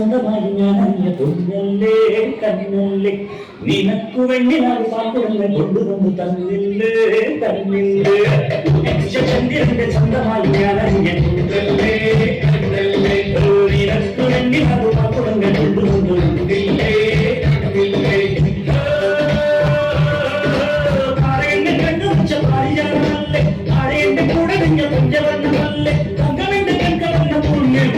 സ്വന്തമായി ഞാൻ അറിഞ്ഞ പൊന്നല്ലേ കണ്ണല്ലേ നിനക്കു വേണ്ടി ഞാൻ പാട്ടുകളെ കൊണ്ടുവന്ന് തന്നില്ലേ തന്നില്ലേ ചന്ദ്രന്റെ സ്വന്തമായി ഞാൻ അറിഞ്ഞ പൊന്നല്ലേ കണ്ണല്ലേ നിനക്കു വേണ്ടി ഞാൻ പാട്ടുകളെ കൊണ്ടുവന്ന് തന്നില്ലേ തന്നില്ലേ ആരെന്റെ കണ്ണു വെച്ച പാരിജാതമല്ലേ ആരെന്റെ കൂടെ നിഞ്ഞ പുഞ്ചവർണ്ണമല്ലേ തങ്കമെന്റെ കൺകളന്ന പുണ്യം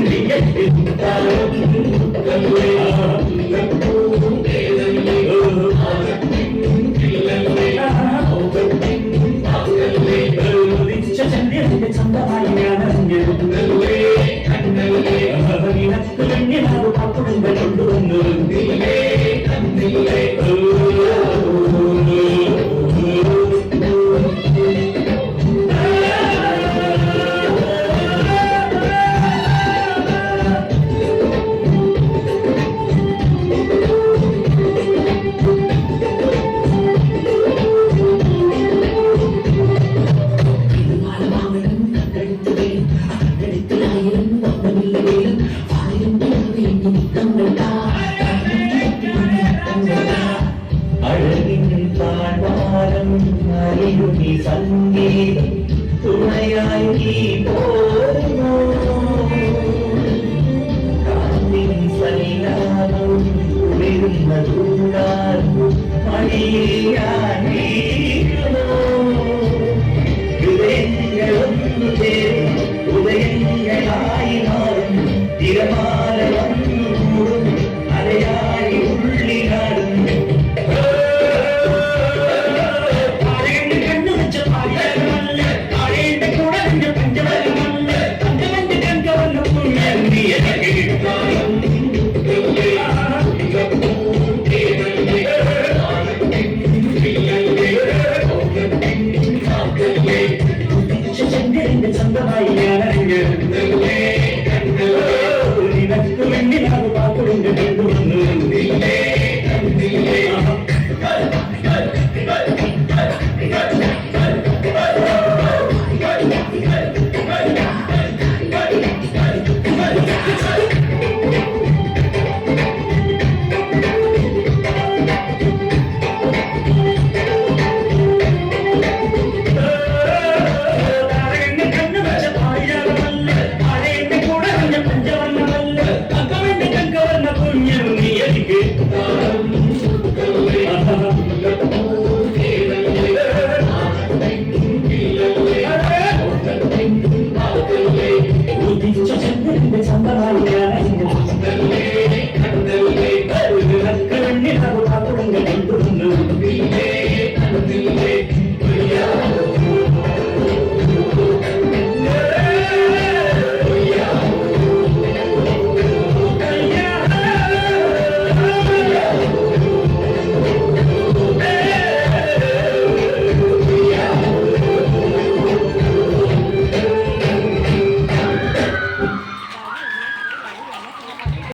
ചന്ദ്രന്റെ സ്വന്തമായി ഞാൻ കൊണ്ടുവന്നു സംഗീതം തുണയായി പോരുന്നു സലിലാനം ഉയരുന്ന ചൂടാർന്നു മണിയാനീരുന്നു ഹൃദയങ്ങളൊന്നു ചേരും ഉദയങ്ങളായി മാറും തിരമാല വന്നു കൂടും അലയായി ഉള്ളിലാടും ചന്ദ്രന്റെ സ്വന്തമായി ഞാൻ അറിഞ്ഞു നിനക്ക് വേണ്ടി ഞാൻ പാട്ടുകൊണ്ട് കൊണ്ടുവന്നു